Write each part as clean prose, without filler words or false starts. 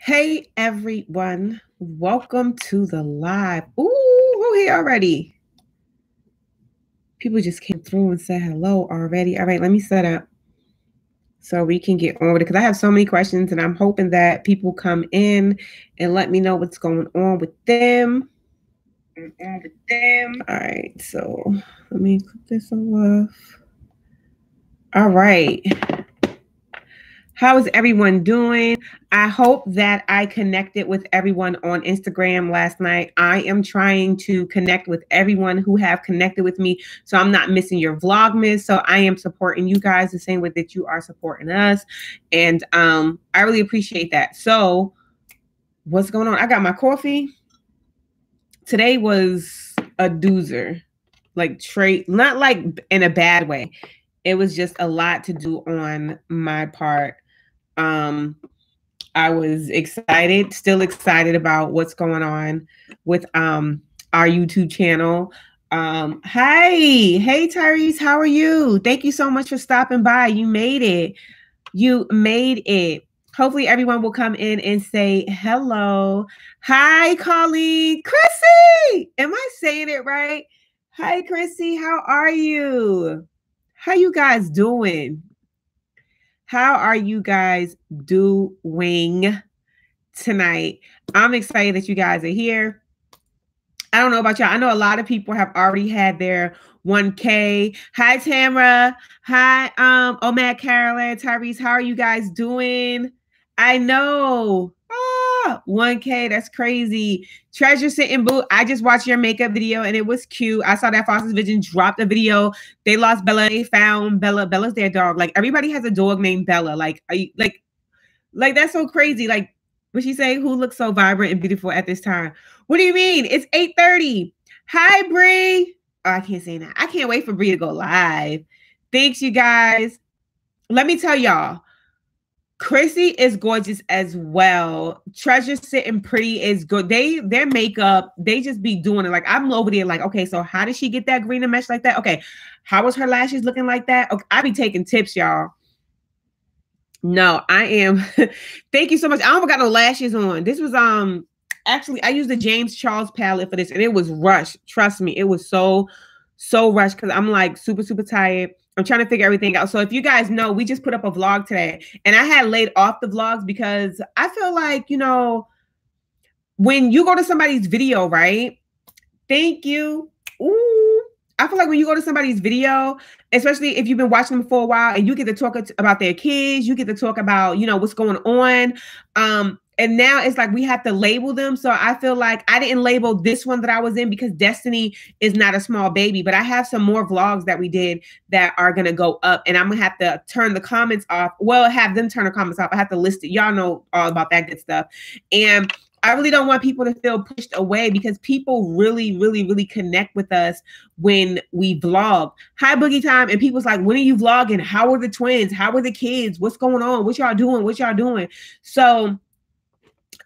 Hey everyone, welcome to the live. Ooh, who here already? People just came through and said hello already. All right, let me set up so we can get on with it because I have so many questions and I'm hoping that people come in and let me know what's going on with them. All right, so let me click this off. All right. How is everyone doing? I hope that I connected with everyone on Instagram last night. I am trying to connect with everyone who have connected with me, so I'm not missing your Vlogmas. So I am supporting you guys the same way that you are supporting us. And I really appreciate that. So what's going on? I got my coffee. Today was a doozer, like not like in a bad way. It was just a lot to do on my part. I was excited, still excited about what's going on with our YouTube channel. Hey Tyrese, how are you? Thank you so much for stopping by. You made it. You made it. Hopefully everyone will come in and say hello. Hi, Colleen. Chrissy, am I saying it right? Hi, Chrissy, how are you? How you guys doing? How are you guys doing tonight? I'm excited that you guys are here. I don't know about y'all. I know a lot of people have already had their 1K. Hi, Tamara. Hi, Matt, Carolyn, Tyrese. How are you guys doing? I know. 1K. That's crazy. Treasure Sitting Boo. I just watched your makeup video and it was cute. I saw that Foster's Vision dropped a video. They lost Bella. They found Bella. Bella's their dog. Like everybody has a dog named Bella. Like, are you like that's so crazy. Like, what she say? Who looks so vibrant and beautiful at this time? What do you mean? It's 8:30. Hi, Bree. Oh, I can't say that. I can't wait for Bree to go live. Thanks, you guys. Let me tell y'all, Chrissy is gorgeous as well. Treasure Sitting Pretty is good. Their makeup, they just be doing it. Like I'm over there like, okay, so how did she get that green mesh like that? Okay, how was her lashes looking like that? Okay, I be taking tips, y'all. No, I am. Thank you so much. I don't got no lashes on. This was actually I used the James Charles palette for this and it was rushed. Trust me, it was so rushed because I'm like super tired. I'm trying to figure everything out. So if you guys know, we just put up a vlog today and I had laid off the vlogs because I feel like, you know, when you go to somebody's video, right? Thank you. Ooh. I feel like when you go to somebody's video, especially if you've been watching them for a while and you get to talk about their kids, you get to talk about, you know, what's going on. And now it's like we have to label them. So I feel like I didn't label this one that I was in because Destiny is not a small baby, but I have some more vlogs that we did that are going to go up and I'm going to have to turn the comments off. Well, have them turn the comments off. I have to list it. Y'all know all about that good stuff. And I really don't want people to feel pushed away because people really connect with us when we vlog. Hi, Boogie Time. And people's like, when are you vlogging? How are the twins? How are the kids? What's going on? What y'all doing? What y'all doing? So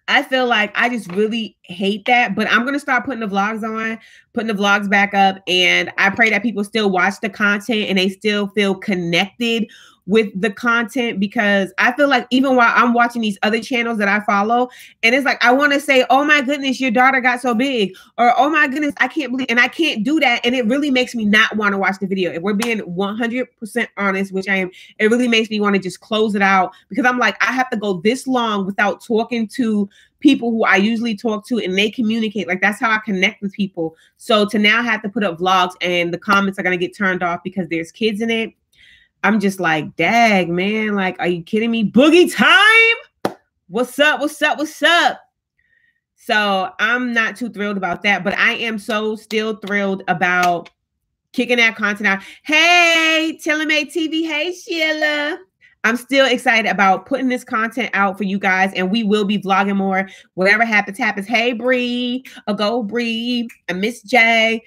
I feel like I just really hate that, but I'm going to start putting the vlogs on, putting the vlogs back up. And I pray that people still watch the content and they still feel connected with the content because I feel like even while I'm watching these other channels that I follow, and it's like, I want to say, oh my goodness, your daughter got so big, or oh my goodness, I can't believe, and I can't do that. And it really makes me not want to watch the video. If we're being 100% honest, which I am, it really makes me want to just close it out because I'm like, I have to go this long without talking to people who I usually talk to and they communicate. Like that's how I connect with people. So to now have to put up vlogs and the comments are going to get turned off because there's kids in it. I'm just like, dag, man. Like, are you kidding me? Boogie Time. What's up? What's up? What's up? So I'm not too thrilled about that, but I am so still thrilled about kicking that content out. Hey, Telemate TV. Hey, Sheila. I'm still excited about putting this content out for you guys, and we will be vlogging more. Whatever happens, happens. Hey, Bree. Go, Bree. I miss Jay.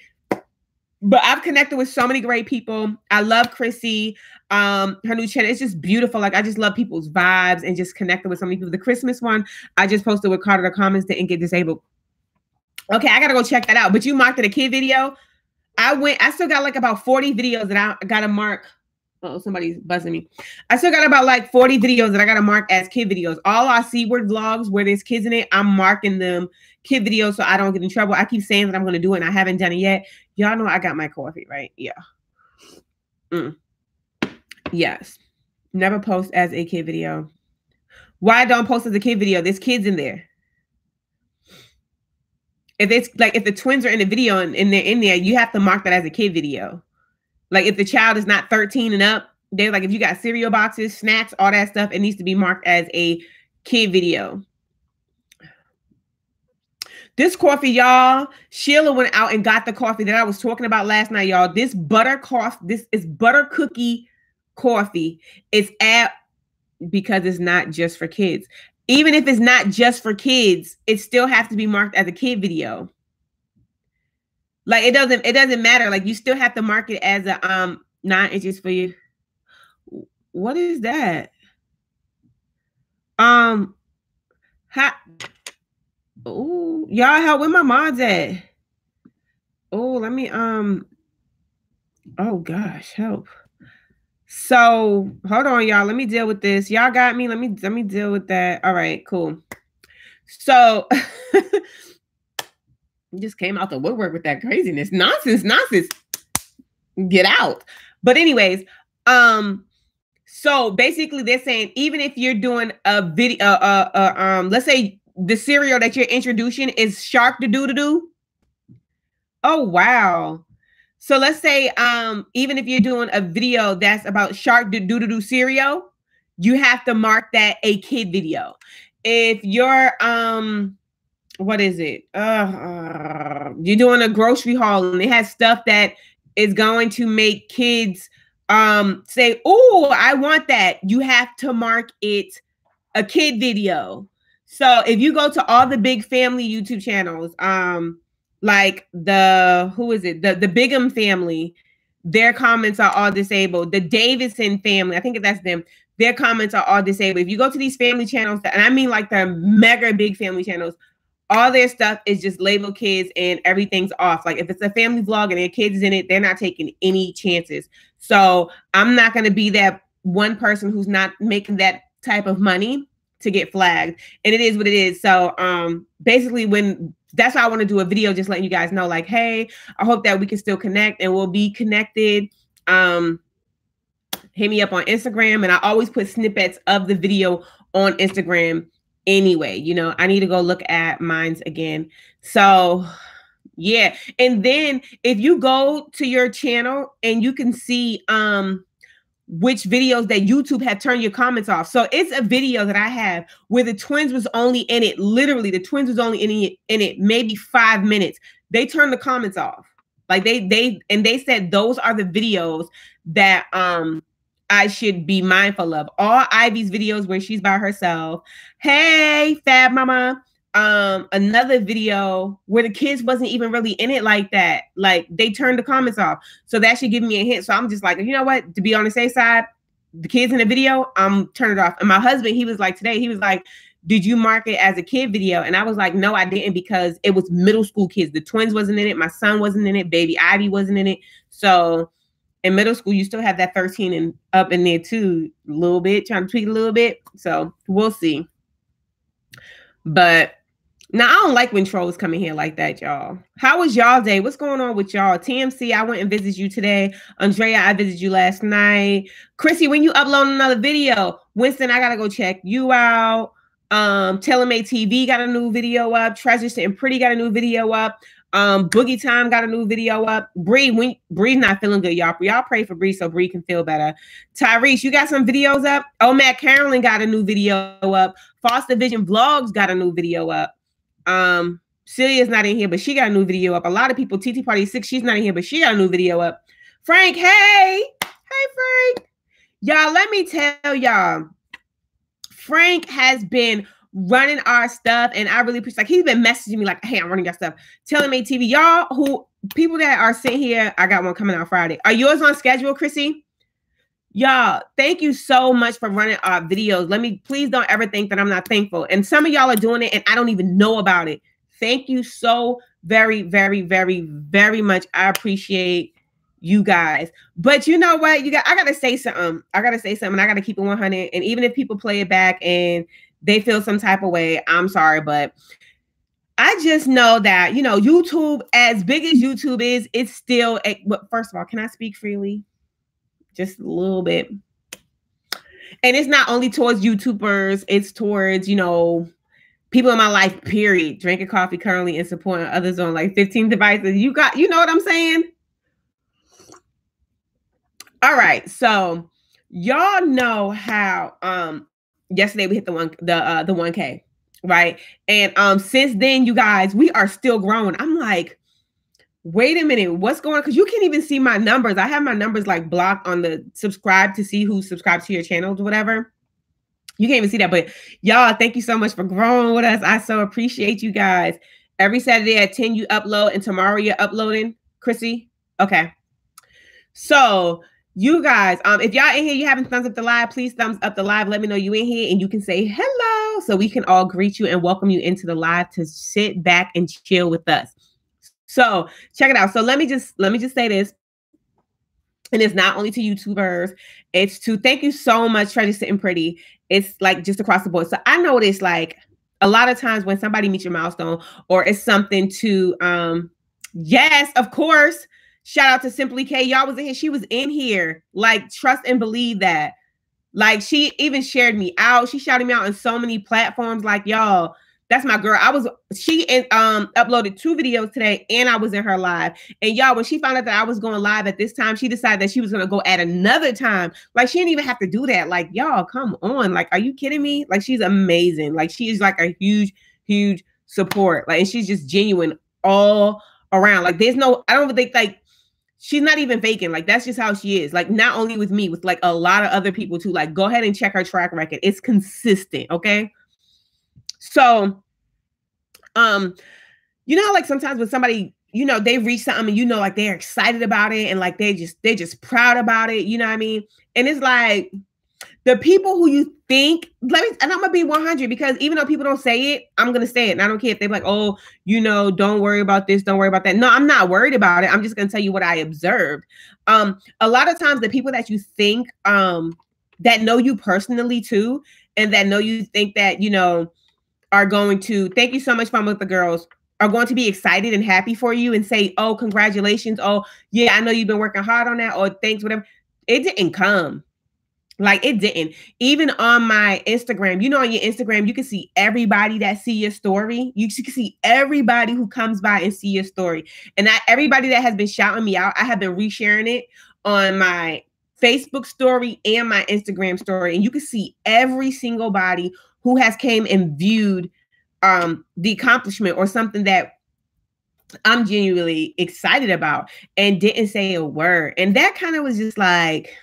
But I've connected with so many great people. I love Chrissy. Her new channel, it's just beautiful. Like, I just love people's vibes and just connecting with so many people. The Christmas one, I just posted with Carter. The comments didn't get disabled. Okay, I got to go check that out. But you marked it a kid video. I still got like about 40 videos that I got to mark. Oh, somebody's buzzing me. I still got about like 40 videos that I got to mark as kid videos. All our C-word vlogs where there's kids in it, I'm marking them kid videos so I don't get in trouble. I keep saying that I'm going to do it and I haven't done it yet. Y'all know I got my coffee, right? Yeah. Yes. Never post as a kid video. Why don't post as a kid video? There's kids in there. If it's like, if the twins are in the video and they're in there, you have to mark that as a kid video. Like if the child is not 13 and up, they're like, if you got cereal boxes, snacks, all that stuff, it needs to be marked as a kid video. This coffee, y'all, Sheila went out and got the coffee that I was talking about last night, y'all. This butter coffee, this is butter cookie coffee. It's because it's not just for kids. Even if it's not just for kids, it still has to be marked as a kid video. Like it doesn't matter. Like you still have to mark it as a 9 inches for you. What is that? Oh, y'all help, where my mom's at? Oh, let me oh gosh, help. So hold on, y'all. Let me deal with this. Y'all got me. Let me deal with that. All right, cool. So just came out the woodwork with that craziness. Nonsense. Get out. But anyways, so basically they're saying even if you're doing a video, let's say the cereal that you're introducing is Shark Doo-Doo-Doo. Oh, wow. So let's say even if you're doing a video that's about Shark Doo-Doo-Doo cereal, you have to mark that a kid video. If you're what is it? You're doing a grocery haul and it has stuff that is going to make kids say, "Oh, I want that." You have to mark it a kid video. So if you go to all the big family YouTube channels, like the Bigham family, their comments are all disabled. The Davison family, I think that's them. Their comments are all disabled. If you go to these family channels, and I mean like the mega big family channels, all their stuff is just labeled kids and everything's off. Like if it's a family vlog and their kids in it, they're not taking any chances. So I'm not going to be that one person who's not making that type of money to get flagged. And it is what it is. So basically that's why I want to do a video just letting you guys know, like, hey, I hope that we can still connect and we'll be connected. Hit me up on Instagram. And I always put snippets of the video on Instagram anyway. You know, I need to go look at mines again. So yeah. And then if you go to your channel and you can see which videos that YouTube had turned your comments off. So it's a video that I have where the twins was only in it. Literally, the twins was only in it maybe 5 minutes. They turned the comments off. Like they said those are the videos that I should be mindful of. All Ivy's videos where she's by herself. Hey, Fab Mama. Another video where the kids wasn't even really in it like that. Like they turned the comments off. So that should give me a hint. So I'm just like, you know what? To be on the safe side, the kids in the video, turn it off. And my husband, he was like, today, he was like, did you mark it as a kid video? And I was like, no, I didn't, because it was middle school kids. The twins wasn't in it. My son wasn't in it. Baby Ivy wasn't in it. So in middle school, you still have that 13 and up in there too, a little bit, trying to tweak a little bit. So we'll see. But now, I don't like when trolls come in here like that, y'all. How was y'all day? What's going on with y'all? TMC, I went and visited you today. Andrea, I visited you last night. Chrissy, when you upload another video? Winston, I got to go check you out. Telemate TV got a new video up. Treasure and Pretty got a new video up. Boogie Time got a new video up. Bree's not feeling good, y'all. Y'all pray for Bree so Bree can feel better. Tyrese, you got some videos up? Oh, Matt Carolyn got a new video up. Foster Vision Vlogs got a new video up. Celia's not in here, but she got a new video up. A lot of people, TT Party 6, she's not in here, but she got a new video up. Frank, hey, Frank. Y'all, let me tell y'all, Frank has been running our stuff, and I really appreciate, like, he's been messaging me like, hey, I'm running your stuff. Telemate TV, y'all, people that are sitting here, I got one coming out Friday. Are yours on schedule, Chrissy? Y'all, thank you so much for running our videos. Please don't ever think that I'm not thankful. And some of y'all are doing it and I don't even know about it. Thank you so very, very, very, very much. I appreciate you guys. But you know what? I gotta say something. I gotta keep it 100. And even if people play it back and they feel some type of way, I'm sorry, but I just know that, YouTube, as big as YouTube is, it's still first of all, can I speak freely? Just a little bit. And it's not only towards YouTubers, it's towards, people in my life, period. Drinking coffee currently and supporting others on like 15 devices. You know what I'm saying? All right. So y'all know how yesterday we hit the 1K, right? And since then, you guys, we are still growing. I'm like, wait a minute, what's going on? Because you can't even see my numbers. I have my numbers like blocked on the subscribe to see who subscribes to your channels or whatever. You can't even see that. But y'all, thank you so much for growing with us. I so appreciate you guys. Every Saturday at 10, you upload, and tomorrow you're uploading, Chrissy. Okay. So you guys, if y'all in here, you haven't thumbs up the live, please thumbs up the live. Let me know you in here and you can say hello so we can all greet you and welcome you into the live to sit back and chill with us. So check it out. So let me just say this. And it's not only to YouTubers, it's to thank you so much, Treasure Sitting Pretty. It's like just across the board. So I noticed like a lot of times when somebody meets your milestone or it's something to yes, of course. Shout out to Simply K. Y'all was in here. She was in here. Like, trust and believe that. Like, she even shared me out. She shouted me out on so many platforms. Like, y'all, that's my girl. She uploaded 2 videos today and I was in her live. And y'all, when she found out that I was going live at this time, she decided that she was going to go at another time. Like, she didn't even have to do that. Like, y'all, come on. Like, are you kidding me? Like, she's amazing. Like, she is like a huge, huge support. Like, and she's just genuine all around. Like, I don't think like, she's not even faking. Like, that's just how she is. Like, not only with me, with like a lot of other people too. Like, go ahead and check her track record. It's consistent. Okay. So, like sometimes when somebody, they reach something and like they're excited about it and like they're just proud about it. You know what I mean? And it's like the people who you think, and I'm gonna be 100 because even though people don't say it, I'm gonna say it. And I don't care if they're like, oh, don't worry about this, don't worry about that. No, I'm not worried about it. I'm just gonna tell you what I observed. A lot of times the people that you think that know you personally too, and that know you think that, are going to, thank you so much, Fun with the Girls, are going to be excited and happy for you and say, oh, congratulations. Oh, yeah, I know you've been working hard on that. Or thanks, whatever. It didn't come. Like, it didn't. Even on my Instagram, on your Instagram, you can see everybody that see your story. You can see everybody who comes by and see your story. And everybody that has been shouting me out, I have been resharing it on my Facebook story and my Instagram story. And you can see every single body who has came and viewed the accomplishment or something that I'm genuinely excited about and didn't say a word. And that kind of was just like,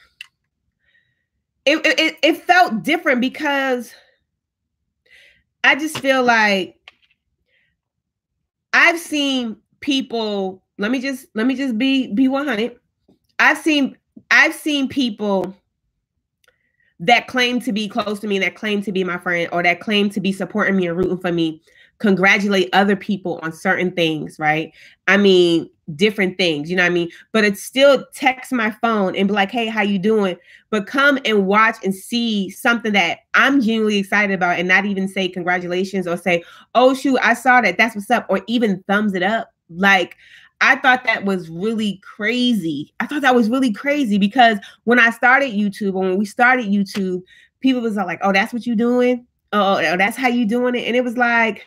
it felt different because I just feel like I've seen people, let me just be 100. I've seen people that claim to be close to me, that claim to be my friend, or that claim to be supporting me and rooting for me, congratulate other people on certain things, right? I mean, different things, you know what I mean? But it's still text my phone and be like, hey, how you doing? But come and watch and see something that I'm genuinely excited about and not even say congratulations or say, oh, shoot, I saw that. That's what's up. Or even thumbs it up. Like, I thought that was really crazy. Because when I started YouTube, or when we started YouTube, people was like, oh, that's what you doing? Oh, that's how you doing it? And it was like,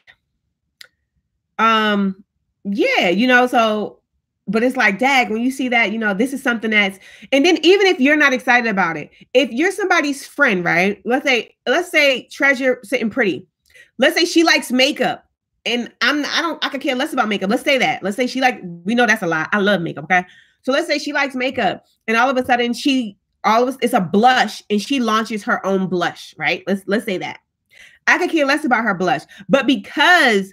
yeah, so, but it's like, dag, when you see that, this is something that's, and then even if you're not excited about it, if you're somebody's friend, right? Let's say Treasure Sitting Pretty. Let's say she likes makeup. And I could care less about makeup. Let's say that. Let's say we know that's a lie. I love makeup. Okay. So let's say she likes makeup and all of a sudden it's a blush and she launches her own blush, right? Let's say that. I could care less about her blush, but because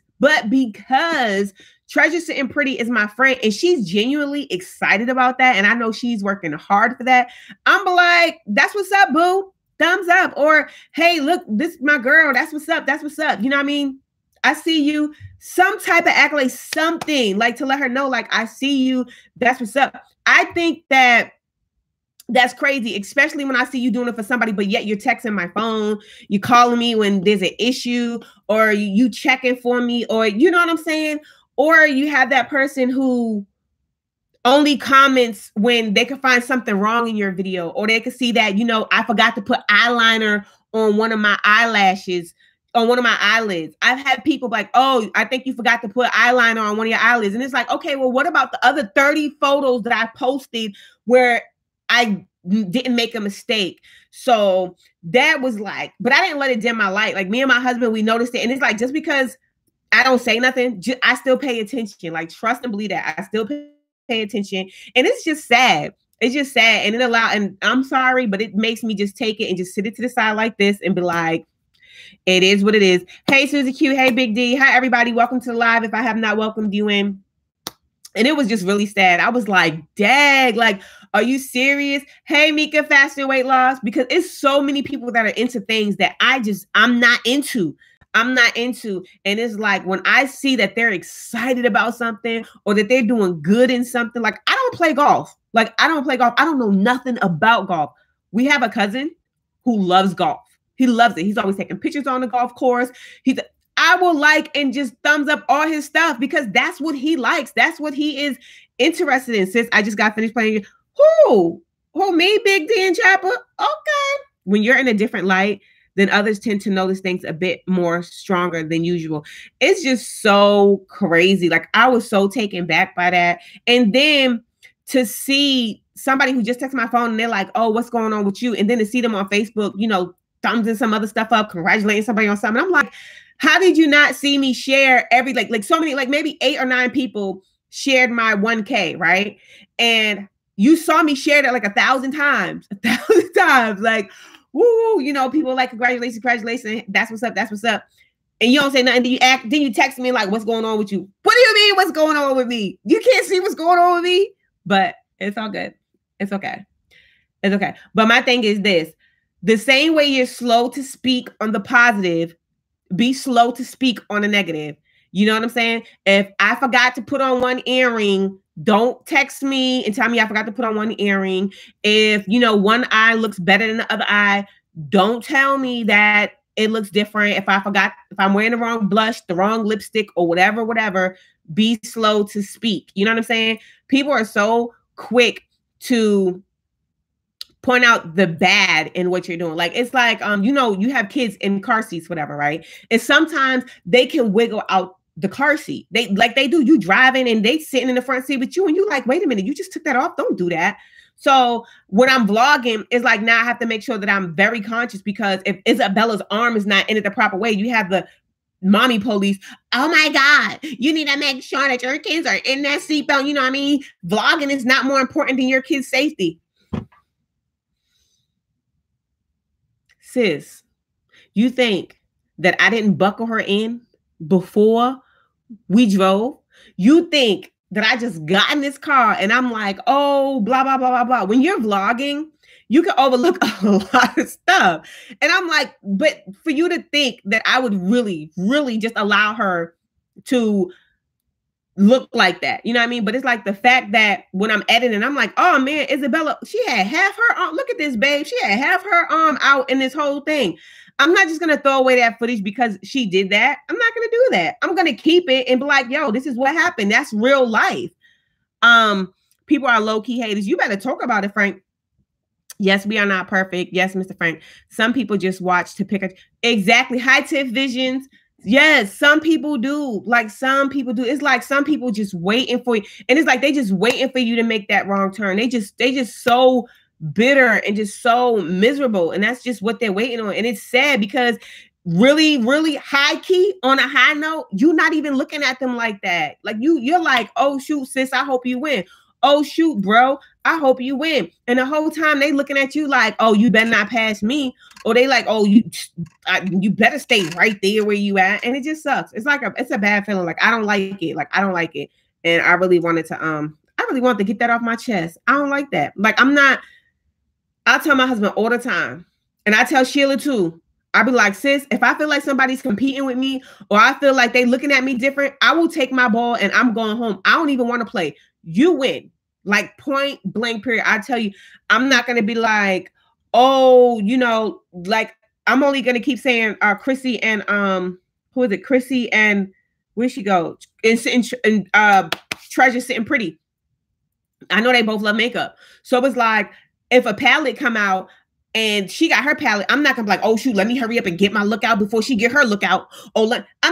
Treasure Sitting Pretty is my friend and she's genuinely excited about that. And I know she's working hard for that. I'm like, that's what's up, boo. Thumbs up. Or, hey, look, this is my girl. That's what's up. That's what's up. You know what I mean? I see you, some type of accolade, something like to let her know, like, I see you. That's what's up. I think that's crazy, especially when I see you doing it for somebody, but yet you're texting my phone, you calling me when there's an issue, or you checking for me, or you know what I'm saying? Or you have that person who only comments when they can find something wrong in your video, or they can see that, I forgot to put eyeliner on one of my eyelashes, on one of my eyelids. I've had people like, oh, I think you forgot to put eyeliner on one of your eyelids. And it's like, okay, well, what about the other 30 photos that I posted where I didn't make a mistake? So that was like, but I didn't let it dim my light. Like me and my husband, we noticed it. And it's like, just because I don't say nothing, I still pay attention. Like, trust and believe that I still pay attention. And it's just sad. It's just sad. And and I'm sorry, but it makes me just take it and just sit it to the side like this and be like, it is what it is. Hey, Susie Q. Hey, Big D. Hi, everybody. Welcome to the live. If I have not welcomed you in. And it was just really sad. I was like, dang, like, are you serious? Hey, Mika, fasting weight loss. Because it's so many people that are into things that I'm not into. And it's like, when I see that they're excited about something or that they're doing good in something, like, I don't play golf. I don't know nothing about golf. We have a cousin who loves golf. He loves it. He's always taking pictures on the golf course. I will like and just thumbs up all his stuff because that's what he likes. That's what he is interested in. Sis, I just got finished playing. Who me, Big D and Chopper? Okay. When you're in a different light, then others tend to notice things a bit more stronger than usual. It's just so crazy. Like, I was so taken back by that. And then to see somebody who just texted my phone and they're like, oh, what's going on with you? And then to see them on Facebook, thumbs and some other stuff up, congratulating somebody on something. I'm like, how did you not see me share every, like so many, like maybe 8 or 9 people shared my 1K, right? And you saw me share that like 1,000 times, like, woo, people like, congratulations, that's what's up. And you don't say nothing. Then you text me like, what's going on with you? What do you mean, what's going on with me? You can't see what's going on with me, but it's all good. It's okay. But my thing is this, the same way you're slow to speak on the positive, be slow to speak on the negative. You know what I'm saying? If I forgot to put on one earring, don't text me and tell me I forgot to put on one earring. If, one eye looks better than the other eye, don't tell me that it looks different. If I'm wearing the wrong blush, the wrong lipstick, or whatever, be slow to speak. You know what I'm saying? People are so quick to point out the bad in what you're doing. Like, it's like, you have kids in car seats, whatever, right? And sometimes they can wiggle out the car seat. They do. You driving and they sitting in the front seat with you and you like, wait a minute, you just took that off. Don't do that. So when I'm vlogging, it's like, now I have to make sure that I'm very conscious, because if Isabella's arm is not in it the proper way, you have the mommy police. Oh my God, you need to make sure that your kids are in that seatbelt. You know what I mean? Vlogging is not more important than your kids' safety. Sis, you think that I didn't buckle her in before we drove? You think that I just got in this car and I'm like, oh, blah, blah, blah, blah, blah. When you're vlogging, you can overlook a lot of stuff. And I'm like, but for you to think that I would really, really just allow her to look like that, you know what I mean? But it's like the fact that when I'm editing, I'm like, oh man, Isabella, she had half her arm. Look at this, babe. She had half her arm out in this whole thing. I'm not just going to throw away that footage because she did that. I'm not going to do that. I'm going to keep it and be like, yo, this is what happened. That's real life. People are low-key haters. You better talk about it, Frank. Yes, we are not perfect. Yes, Mr. Frank. Some people just watch to pick a... Exactly. High-tip visions. Yes, some people do. Like, some people do. It's like some people just waiting for you. And it's like they just waiting for you to make that wrong turn. They just so bitter and just so miserable. And that's just what they're waiting on. And it's sad because really, really high key, on a high note, you're not even looking at them like that. Like you're like, oh shoot, sis, I hope you win. Oh shoot, bro, I hope you win. And the whole time they looking at you like, oh, you better not pass me. Or they like, oh, you better stay right there where you at. And it just sucks. It's like it's a bad feeling. Like, I don't like it. I don't like it. And I really wanted to get that off my chest. I don't like that. Like, I tell my husband all the time, and I tell Sheila too. I'll be like, sis, if I feel like somebody's competing with me, or I feel like they looking at me different, I will take my ball and I'm going home. I don't even want to play. You win. Like point blank period. I tell you, I'm not going to be like, oh, you know, like I'm only going to keep saying Chrissy and who is it? Chrissy and where'd she go? And Treasure Sitting Pretty. I know they both love makeup. So it was like, if a palette come out and she got her palette, I'm not gonna be like, oh shoot, let me hurry up and get my look out before she get her look out. I'm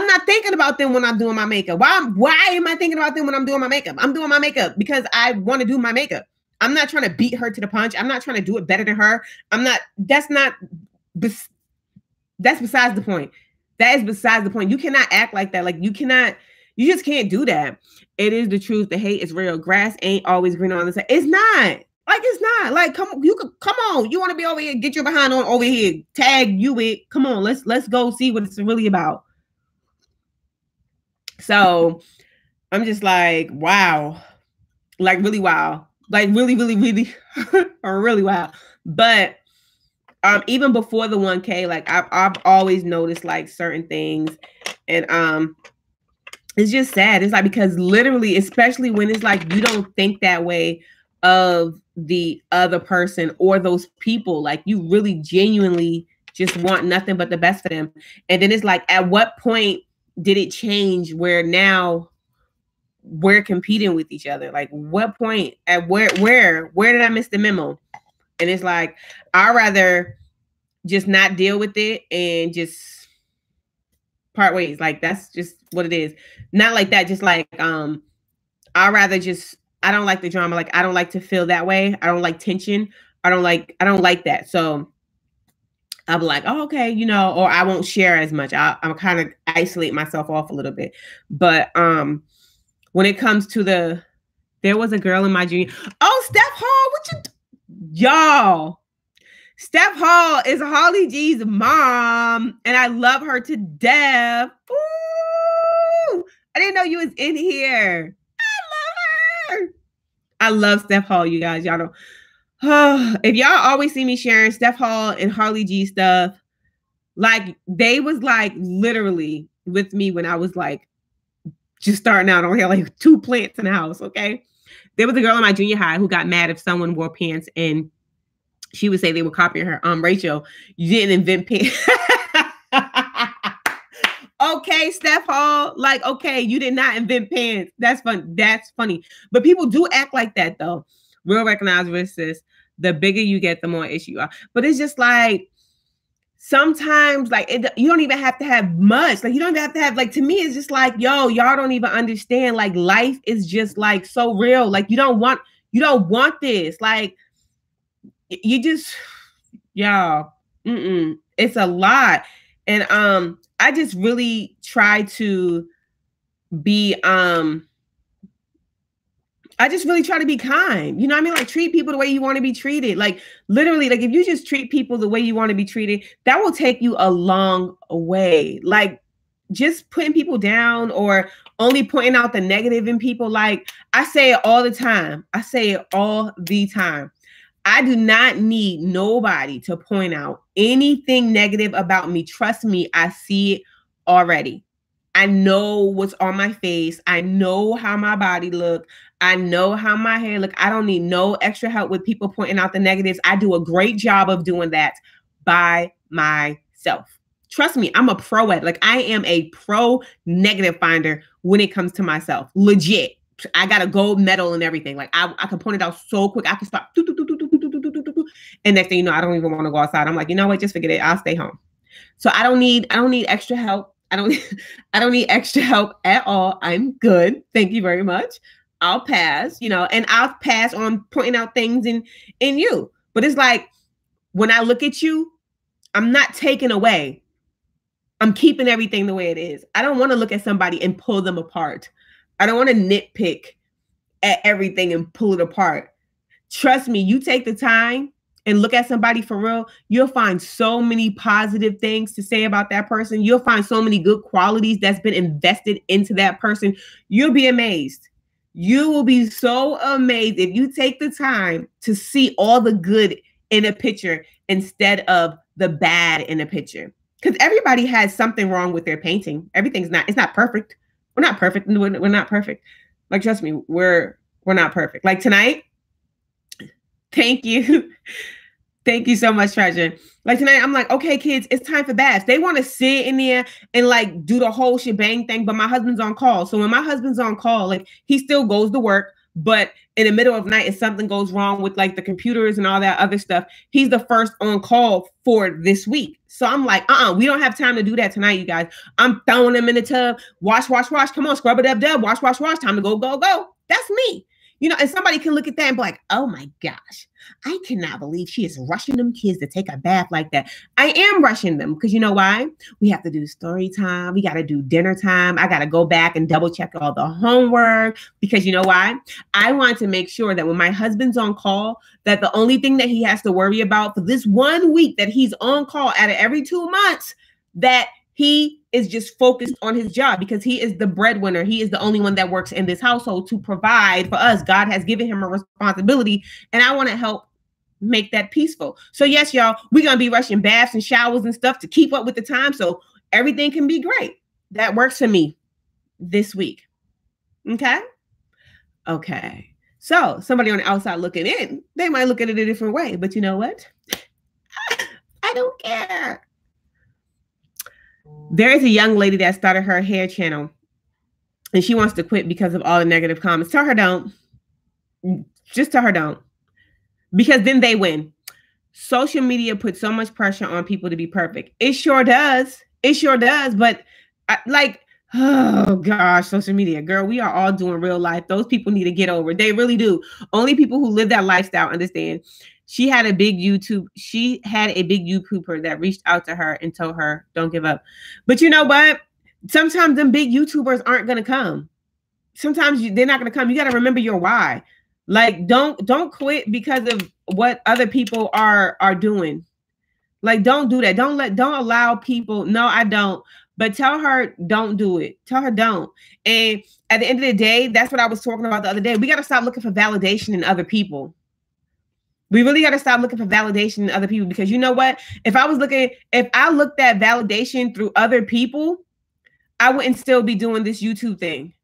not thinking about them when I'm doing my makeup. Why am I thinking about them when I'm doing my makeup? I'm doing my makeup because I want to do my makeup. I'm not trying to beat her to the punch. I'm not trying to do it better than her. That's besides the point. That is besides the point. You cannot act like that. Like you just can't do that. It is the truth. The hate is real. Grass ain't always green on the side. It's not. Like it's not. Like come on. You want to be over here? Get your behind on over here. Tag you it. Come on. Let's go see what it's really about. So I'm just like, wow, like really wow, like really, really, really, really wow. But even before the 1K, like I've always noticed like certain things, and it's just sad. It's like, because literally, especially when it's like you don't think that way of the other person or those people, like you really genuinely just want nothing but the best for them. And then it's like, at what point did it change where now we're competing with each other? Like what point, at where did I miss the memo? And it's like, I'd rather just not deal with it and just part ways. Like that's just what it is. Not like that, just like I'd rather just, I don't like the drama. Like I don't like to feel that way. I don't like tension. I don't like that. So I'll be like, oh, okay, you know, or I won't share as much. I'm kind of isolate myself off a little bit. But when it comes to there was a girl in my junior. Oh, Steph Hall, y'all. Steph Hall is Holly G's mom, and I love her to death. Ooh, I didn't know you was in here. I love her. I love Steph Hall, you guys. Y'all know. If y'all always see me sharing Steph Hall and Harley G stuff, like they was like literally with me when I was like just starting out. I only had like 2 plants in the house. Okay. There was a girl in my junior high who got mad if someone wore pants, and she would say they were copying her. Rachel, you didn't invent pants. Okay, Steph Hall, like, okay, you did not invent pants. That's fun. That's funny. But people do act like that though. Real recognize versus the bigger you get, the more issue you are. But it's just like, sometimes like you don't even have to have much. Like you don't even have to have, like, to me, it's just like, yo, y'all don't even understand. Like life is just like so real. Like you don't want this. Like you just, y'all, it's a lot. And I just really try to be I just really try to be kind. You know what I mean? Like treat people the way you want to be treated. Like literally, like if you just treat people the way you want to be treated, that will take you a long way. Like just putting people down or only pointing out the negative in people. Like I say it all the time. I do not need nobody to point out anything negative about me. Trust me, I see it already. I know what's on my face. I know how my body look. I know how my hair look. I don't need no extra help with people pointing out the negatives. I do a great job of doing that by myself. Trust me, I'm a pro at it. Like I am a pro negative finder when it comes to myself. Legit. I got a gold medal and everything. Like I can point it out so quick. I can stop. And next thing you know, I don't even want to go outside. I'm like, you know what? Just forget it. I'll stay home. So I don't need extra help. I don't need extra help at all. I'm good. Thank you very much. I'll pass, you know, and I'll pass on pointing out things in you. But it's like, when I look at you, I'm not taking away. I'm keeping everything the way it is. I don't want to look at somebody and pull them apart. I don't want to nitpick at everything and pull it apart. Trust me, you take the time and look at somebody for real, you'll find so many positive things to say about that person. You'll find so many good qualities that's been invested into that person. You'll be amazed. You will be so amazed if you take the time to see all the good in a picture instead of the bad in a picture. Because everybody has something wrong with their painting. It's not perfect. We're not perfect. We're not perfect. Like, trust me, we're We're not perfect. Like tonight. Thank you. Thank you so much, Treasure. Like tonight, I'm like, okay, kids, it's time for baths. They want to sit in there and like do the whole shebang thing, but my husband's on call. So when my husband's on call, like he still goes to work, but in the middle of the night, if something goes wrong with like the computers and all that other stuff, he's the first on call for this week. So I'm like, we don't have time to do that tonight, you guys. I'm throwing them in the tub. Wash. Come on, scrub it up, dub. Wash. Time to go. That's me. You know, and somebody can look at that and be like, oh my gosh, I cannot believe she is rushing them kids to take a bath like that. I am rushing them because you know why? We have to do story time. We got to do dinner time. I got to go back and double check all the homework because you know why? I want to make sure that when my husband's on call, that the only thing that he has to worry about for this 1 week that he's on call out of every 2 months, that he is just focused on his job because he is the breadwinner. He is the only one that works in this household to provide for us. God has given him a responsibility, and I want to help make that peaceful. So yes, y'all, we're going to be rushing baths and showers and stuff to keep up with the time so everything can be great. That works for me this week. Okay? Okay. So somebody on the outside looking in, they might look at it a different way, but you know what? I don't care. There is a young lady that started her hair channel and she wants to quit because of all the negative comments. Tell her don't. Just tell her don't. Because then they win. Social media puts so much pressure on people to be perfect. It sure does. It sure does. But oh gosh, social media, girl, we are all doing real life. Those people need to get over it. They really do. Only people who live that lifestyle understand. She had a big YouTuber that reached out to her and told her, don't give up. But you know what? Sometimes them big YouTubers aren't going to come. Sometimes they're not going to come. You got to remember your why. Like, don't quit because of what other people are doing. Like, don't do that. Don't allow people. No, I don't. But tell her, don't do it. Tell her, don't. And at the end of the day, that's what I was talking about the other day. We got to stop looking for validation in other people. We really got to stop looking for validation in other people because you know what? If I looked at validation through other people, I wouldn't still be doing this YouTube thing.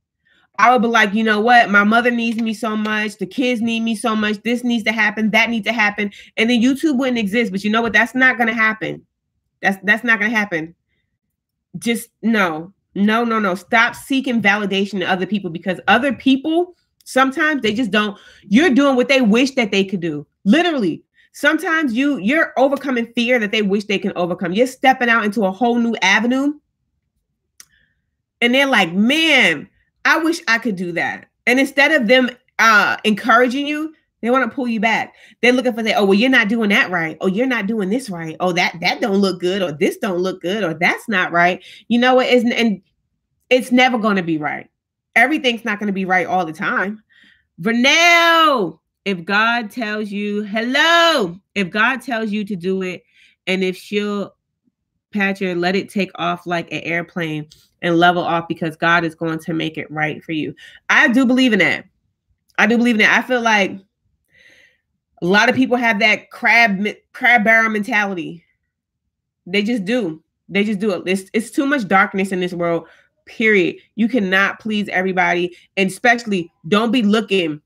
I would be like, you know what? My mother needs me so much. The kids need me so much. This needs to happen. That needs to happen. And then YouTube wouldn't exist. But you know what? That's not going to happen. That's not going to happen. Just no. Stop seeking validation in other people because other people, sometimes they just don't. You're doing what they wish that they could do. Literally. Sometimes you're overcoming fear that they wish they can overcome. You're stepping out into a whole new avenue. And they're like, man, I wish I could do that. And instead of them encouraging you, they want to pull you back. They're looking for that. Oh, well, you're not doing that right. Oh, you're not doing this right. Oh, that don't look good. Or this don't look good. Or that's not right. You know what? And it's never going to be right. Everything's not going to be right all the time. Vernell, if God tells you, if God tells you to do it, and if she'll Patrick, let it take off like an airplane and level off because God is going to make it right for you. I do believe in that. I feel like a lot of people have that crab barrel mentality. They just do. It's too much darkness in this world, period. You cannot please everybody. And especially don't be looking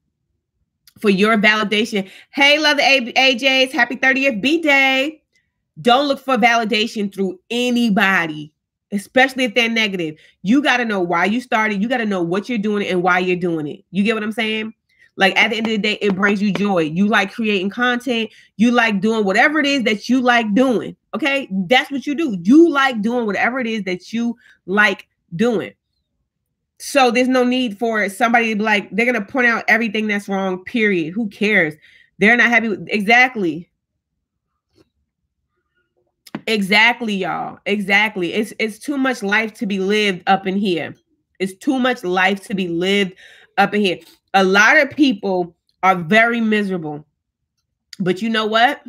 for your validation. Hey, love the AJs. Happy 30th B-Day. Don't look for validation through anybody, especially if they're negative. You got to know why you started. You got to know what you're doing and why you're doing it. You get what I'm saying? Like at the end of the day, it brings you joy. You like creating content. You like doing whatever it is that you like doing. Okay. That's what you do. You like doing whatever it is that you like doing. So there's no need for somebody to be like, they're going to point out everything that's wrong, period. Who cares? They're not happy with exactly, y'all. Exactly. It's too much life to be lived up in here. It's too much life to be lived up in here. A lot of people are very miserable, but you know what?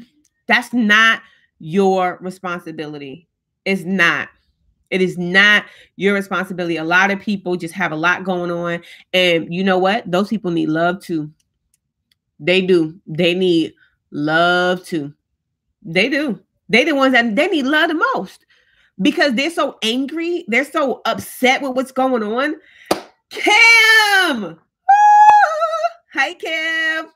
That's not your responsibility. It's not. It is not your responsibility. A lot of people just have a lot going on. And you know what? Those people need love too. They do. They need love too. They do. They're the ones that they need love the most because they're so angry. They're so upset with what's going on. Cam! Hi, Kim.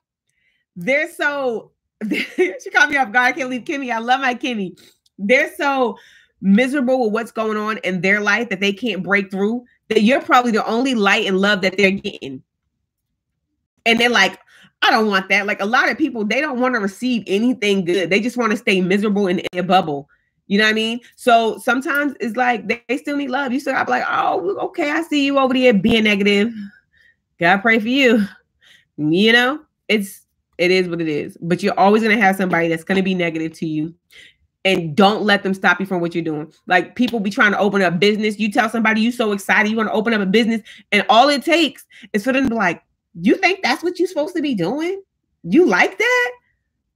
They're so, she caught me off guard. I can't leave Kimmy. I love my Kimmy. They're so miserable with what's going on in their life that they can't break through, that you're probably the only light and love that they're getting. And they're like, I don't want that. Like a lot of people, they don't want to receive anything good. They just want to stay miserable in a bubble. You know what I mean? So sometimes it's like they still need love. You still got to be like, oh, okay, I see you over there being negative. God pray for you. You know, it is what it is. But you're always going to have somebody that's going to be negative to you. And don't let them stop you from what you're doing. Like people be trying to open up business. You tell somebody you so excited, you want to open up a business. And all it takes is for them to be like, you think that's what you're supposed to be doing? You like that?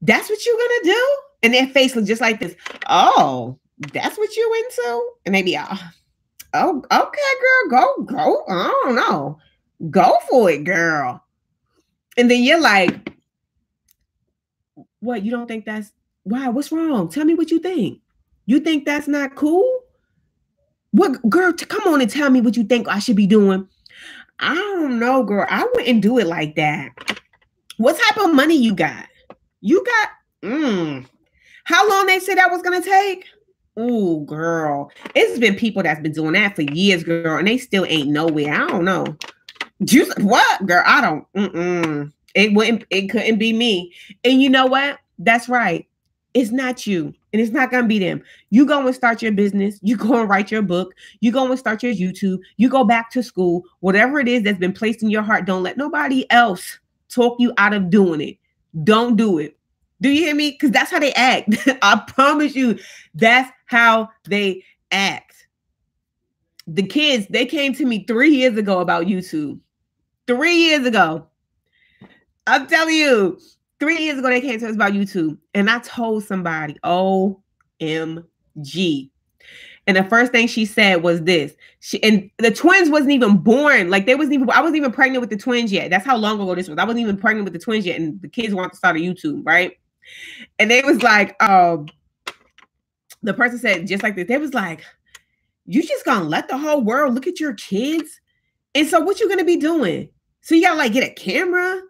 That's what you're going to do? And their face looks just like this. Oh, that's what you into? And they be, oh, okay, girl, go. I don't know. Go for it, girl. And then you're like, what? You don't think that's, why? What's wrong? Tell me what you think. You think that's not cool? What, girl, come on and tell me what you think I should be doing. I don't know, girl. I wouldn't do it like that. What type of money you got? You got, how long they said that was going to take? Ooh, girl. It's been people that's been doing that for years, girl, and they still ain't nowhere. I don't know. What, girl? I don't, it couldn't be me. And you know what? That's right. It's not you, and it's not going to be them. You go and start your business. You go and write your book. You go and start your YouTube. You go back to school. Whatever it is that's been placed in your heart, don't let nobody else talk you out of doing it. Don't do it. Do you hear me? Because that's how they act. I promise you, that's how they act. The kids, they came to me 3 years ago about YouTube. 3 years ago. I'm telling you. 3 years ago, they came to us about YouTube, and I told somebody, OMG. And the first thing she said was this. And the twins wasn't even born. Like I wasn't even pregnant with the twins yet. That's how long ago this was. I wasn't even pregnant with the twins yet, and the kids wanted to start a YouTube, right? And they was like, the person said just like this. They was like, you just gonna let the whole world look at your kids? And so what you gonna be doing? So you gotta like get a camera?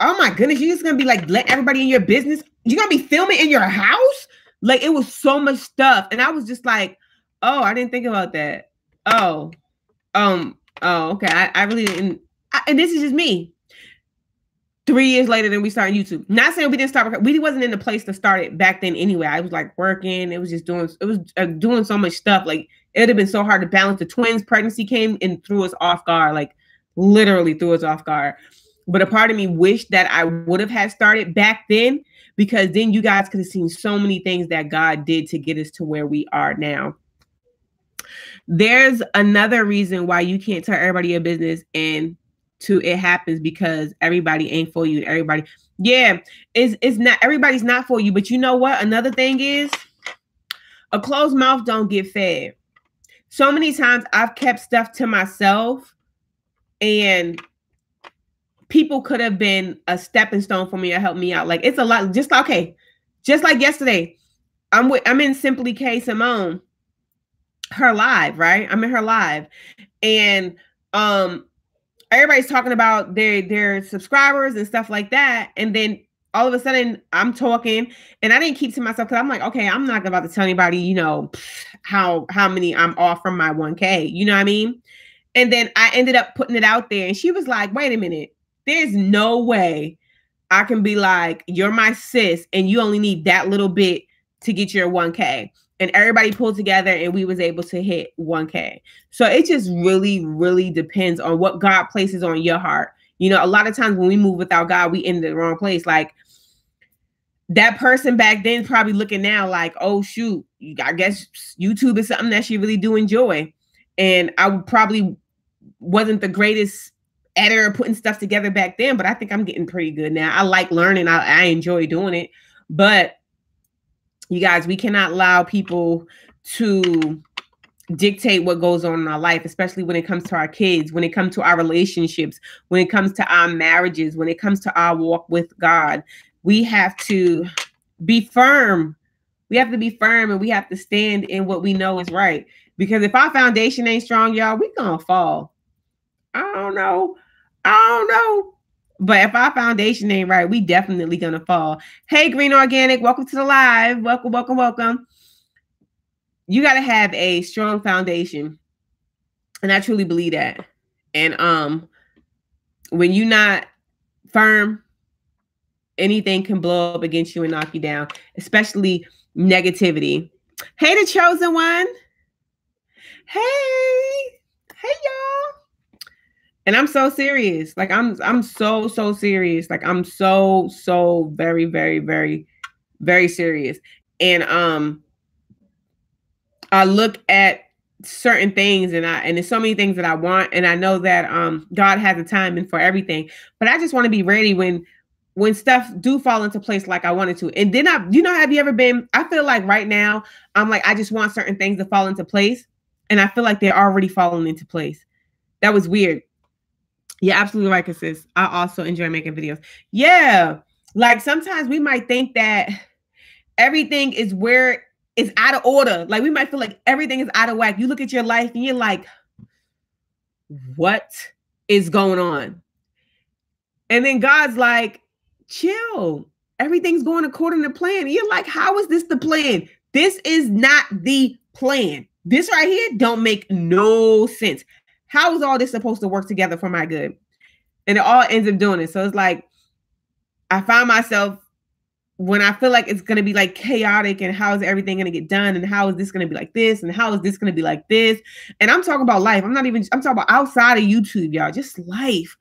Oh my goodness, you're just gonna be like, let everybody in your business. You're gonna be filming in your house? Like it was so much stuff. And I was just like, oh, I didn't think about that. Oh, okay. I really didn't. And this is just me. 3 years later, then we started YouTube. Not saying we didn't start. We wasn't in the place to start it back then anyway. I was like working. It was just doing so much stuff. Like it'd have been so hard to balance. The twins' pregnancy came and threw us off guard. Like literally threw us off guard. But a part of me wished that I would have had started back then, because then you guys could have seen so many things that God did to get us to where we are now. There's another reason why you can't tell everybody your business, and it happens because everybody ain't for you. Everybody, yeah, it's not, everybody's not for you. But you know what? Another thing is, a closed mouth don't get fed. So many times I've kept stuff to myself, and people could have been a stepping stone for me to help me out. Like it's a lot. Just like yesterday, I'm in Simply K Simone, her live, right? I'm in her live, and everybody's talking about their subscribers and stuff like that. And then all of a sudden I'm talking, and I didn't keep to myself because I'm like, okay, I'm not about to tell anybody, you know, how many I'm off from my 1K. You know what I mean? And then I ended up putting it out there, and she was like, wait a minute. There's no way I can be like, you're my sis and you only need that little bit to get your 1K. And everybody pulled together and we was able to hit 1K. So it just really, really depends on what God places on your heart. You know, a lot of times when we move without God, we end in the wrong place. Like that person back then probably looking now like, oh, shoot, I guess YouTube is something that she really do enjoy. And I probably wasn't the greatest editor putting stuff together back then, but I think I'm getting pretty good now. I like learning. I enjoy doing it. But you guys, we cannot allow people to dictate what goes on in our life, especially when it comes to our kids, when it comes to our relationships, when it comes to our marriages, when it comes to our walk with God. We have to be firm. We have to be firm, and we have to stand in what we know is right. Because if our foundation ain't strong, y'all, we gonna fall. I don't know. But if our foundation ain't right, we definitely gonna fall. Hey, Green Organic, welcome to the live. Welcome, welcome, welcome. You gotta have a strong foundation. And I truly believe that. And when you're not firm, anything can blow up against you and knock you down, especially negativity. Hey, the chosen one. Hey, y'all. And I'm so serious. Like I'm so serious. Like I'm so very, very, very, very serious. And I look at certain things and there's so many things that I want, and I know that God has a timing for everything, but I just want to be ready when stuff do fall into place like I wanted to. And then have you ever been, I feel like right now I'm like, I just want certain things to fall into place, and I feel like they're already falling into place. That was weird. Yeah, absolutely right, sis. I also enjoy making videos. Yeah, like sometimes we might think that everything is where it's out of order. Like we might feel like everything is out of whack. You look at your life and you're like, what is going on? And then God's like, chill. Everything's going according to plan. And you're like, how is this the plan? This is not the plan. This right here don't make no sense. How is all this supposed to work together for my good? And it all ends up doing it. So it's like, I find myself when I feel like it's going to be like chaotic, and how is everything going to get done? And how is this going to be like this? And how is this going to be like this? And I'm talking about life. I'm talking about outside of YouTube, y'all, just life.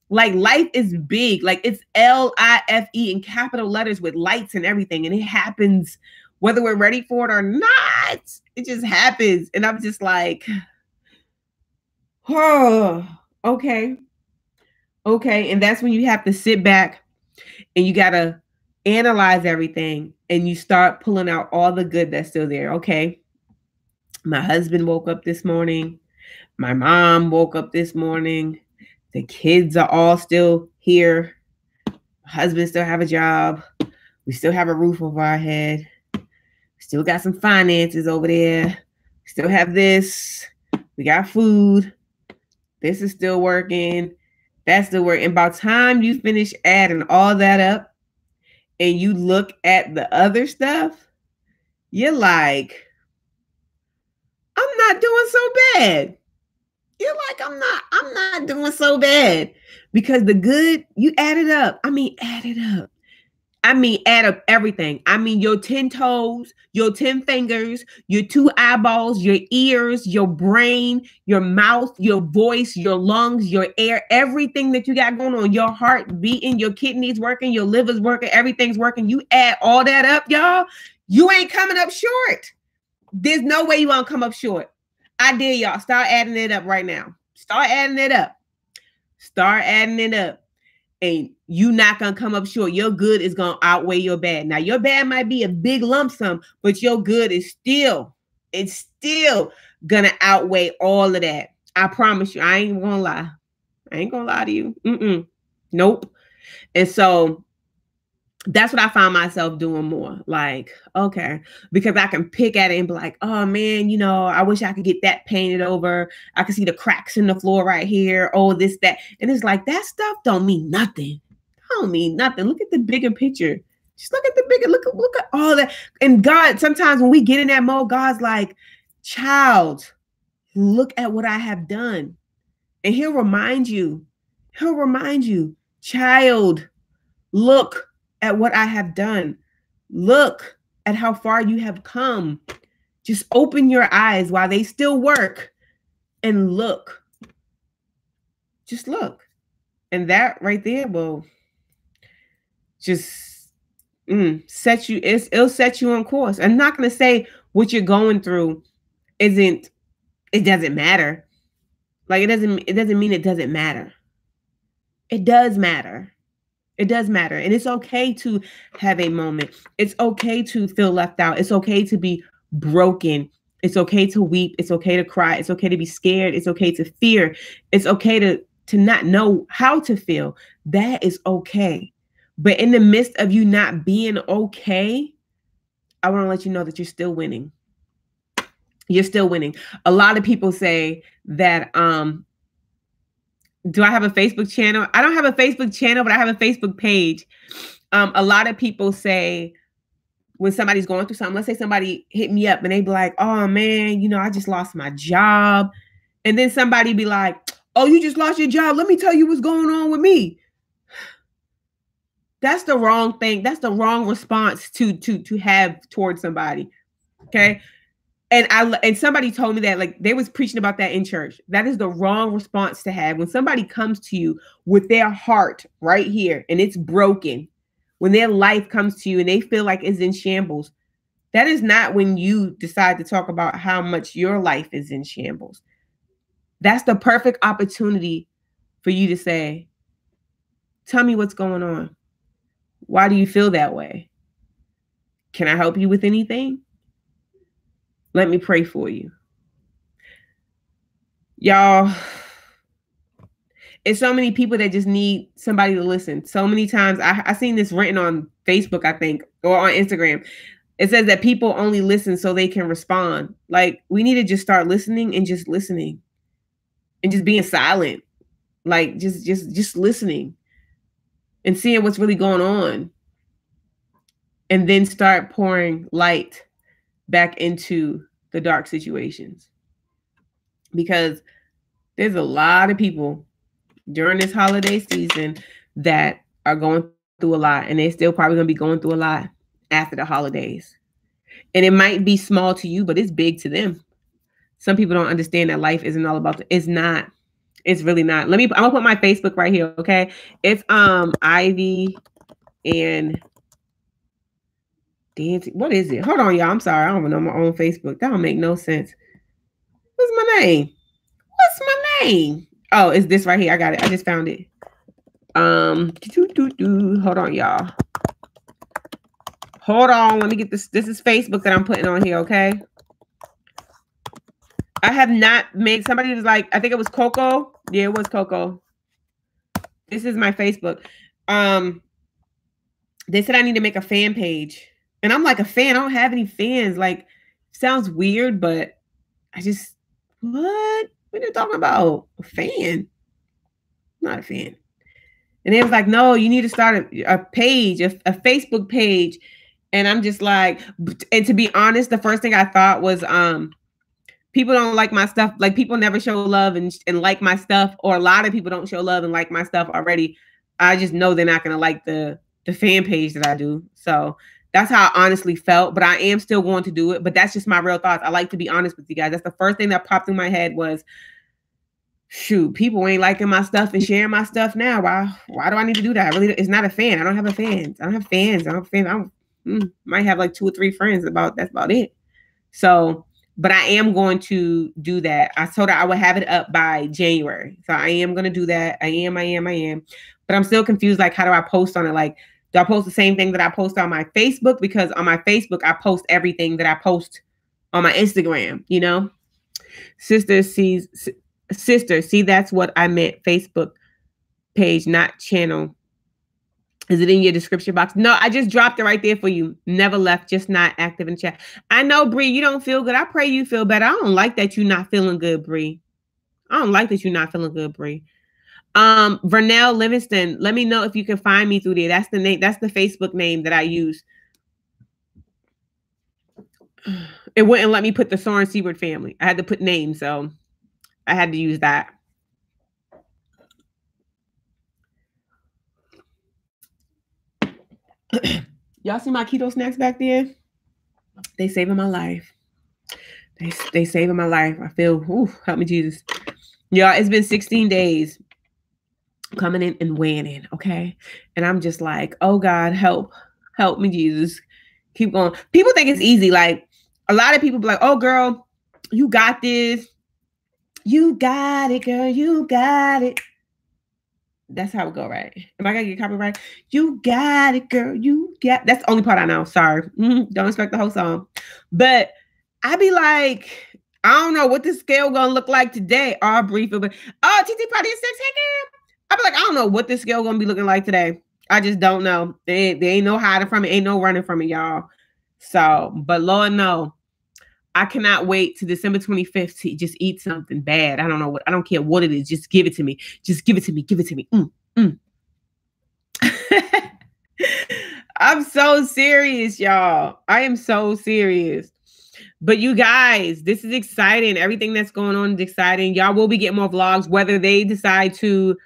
Like life is big. Like it's LIFE in capital letters with lights and everything. And it happens whether we're ready for it or not. It just happens. And I'm just like, oh, okay. Okay. And that's when you have to sit back and you got to analyze everything, and you start pulling out all the good that's still there. Okay. My husband woke up this morning. My mom woke up this morning. The kids are all still here. My husband still have a job. We still have a roof over our head. Still got some finances over there. Still have this. We got food. This is still working. That's still working. And by the time you finish adding all that up, and you look at the other stuff, you're like, I'm not doing so bad. You're like, I'm not doing so bad, because the good, you add it up. I mean, add it up. I mean, add up everything. I mean, your 10 toes, your 10 fingers, your 2 eyeballs, your ears, your brain, your mouth, your voice, your lungs, your air, everything that you got going on, your heart beating, your kidneys working, your liver's working, everything's working. You add all that up, y'all, you ain't coming up short. There's no way you won't come up short. I dare y'all. Start adding it up right now. Start adding it up. Start adding it up. And you not going to come up short. Your good is going to outweigh your bad. Now, your bad might be a big lump sum, but your good is still going to outweigh all of that. I promise you. I ain't going to lie. I ain't going to lie to you. Nope. And so that's what I find myself doing more. Like, okay, because I can pick at it and be like, oh man, I wish I could get that painted over. I can see the cracks in the floor right here. Oh, this, that. And it's like, that stuff don't mean nothing. Don't mean nothing. Look at the bigger picture. Just look at the bigger, look at all that. And God, sometimes when we get in that mode, God's like, child, look at what I have done. And he'll remind you, child, look at what I have done. Look at how far you have come. Just open your eyes while they still work and look. Just look. And that right there will just set you, it'll set you on course. I'm not going to say what you're going through it doesn't matter. Like it doesn't mean it doesn't matter. It does matter. It does matter. And it's okay to have a moment. It's okay to feel left out. It's okay to be broken. It's okay to weep. It's okay to cry. It's okay to be scared. It's okay to fear. It's okay to not know how to feel. That is okay. But in the midst of you not being okay, I want to let you know that you're still winning. You're still winning. A lot of people say that Do I have a Facebook channel? I don't have a Facebook channel, but I have a Facebook page. A lot of people say when somebody's going through something, let's say somebody hit me up and they be like, oh man, I just lost my job. And then somebody be like, oh, you just lost your job. Let me tell you what's going on with me. That's the wrong thing. That's the wrong response to have towards somebody. Okay. And somebody told me that, like, they was preaching about that in church. That is the wrong response to have. When somebody comes to you with their heart right here and it's broken, when their life comes to you and they feel like it's in shambles, that is not when you decide to talk about how much your life is in shambles. That's the perfect opportunity for you to say, tell me what's going on. Why do you feel that way? Can I help you with anything? Let me pray for you. Y'all, it's so many people that just need somebody to listen. So many times I seen this written on Facebook, I think, or on Instagram. It says that people only listen so they can respond. Like, we need to just start listening and just listening and just being silent. Like, just listening and seeing what's really going on. And then start pouring light back into the dark situations. Because there's a lot of people during this holiday season that are going through a lot, and they're still probably going to be going through a lot after the holidays. And it might be small to you, but it's big to them. Some people don't understand that life isn't all about it's not. It's really not. I'm gonna put my Facebook right here, okay? It's Ivy and dancing. What is it? Hold on, y'all. I'm sorry. I don't even know my own Facebook. That don't make no sense. What's my name? Oh, it's this right here. I got it. I just found it. Hold on, y'all. Hold on. Let me get this. This is Facebook that I'm putting on here, okay? I have not made, somebody was like, I think it was Coco. Yeah, it was Coco. This is my Facebook. They said I need to make a fan page. And I'm like, a fan? I don't have any fans. Like, sounds weird, but I just, what? What are you talking about? A fan? Not a fan. And they was like, no, you need to start a page, a Facebook page. And I'm just like, and to be honest, the first thing I thought was, people don't like my stuff. Like, people never show love and like my stuff, or a lot of people don't show love and like my stuff already. I just know they're not going to like the fan page that I do. So that's how I honestly felt, but I am still going to do it. But that's just my real thoughts. I like to be honest with you guys. That's the first thing that popped through my head was, shoot, people ain't liking my stuff and sharing my stuff now. Why do I need to do that? It's not a fan. I don't have a fan. I don't have fans. I don't have fans. Might have like 2 or 3 friends. That's about it. So, but I am going to do that. I told her I would have it up by January. So I am going to do that. I am. But I'm still confused. Like, how do I post on it? Like, do I post the same thing that I post on my Facebook? Because on my Facebook, I post everything that I post on my Instagram, Sister, see, that's what I meant. Facebook page, not channel. Is it in your description box? No, I just dropped it right there for you. Never left, just not active in chat. I know, Bree, you don't feel good. I pray you feel better. I don't like that you're not feeling good, Bree. Vernell Livingston, let me know if you can find me through there. That's the name. That's the Facebook name that I use. It wouldn't let me put the Soren Seaward family. I had to put names, so I had to use that. Y'all see my keto snacks back there? They saving my life. They saving my life. I feel, help me, Jesus. Y'all, it's been 16 days coming in and weighing in, okay? And I'm just like, oh God, help me, Jesus. Keep going. People think it's easy. Like, a lot of people be like, oh girl, you got this. You got it, girl. You got it. That's how it go, right? Am I gonna get copyright? You got it, girl. That's the only part I know. Sorry. Don't expect the whole song. But I be like, I don't know what the scale gonna look like today. Brief, but TT Party is 6 here. I be like, I don't know what the scale gonna be looking like today. I just don't know. There ain't no hiding from it. Ain't no running from it, y'all. So, but Lord, no. I cannot wait to December 25th to just eat something bad. I don't know what, I don't care what it is. Just give it to me. Just give it to me. Give it to me. I'm so serious, y'all. I am so serious. But you guys, this is exciting. Everything that's going on is exciting. Y'all will be getting more vlogs, whether they decide to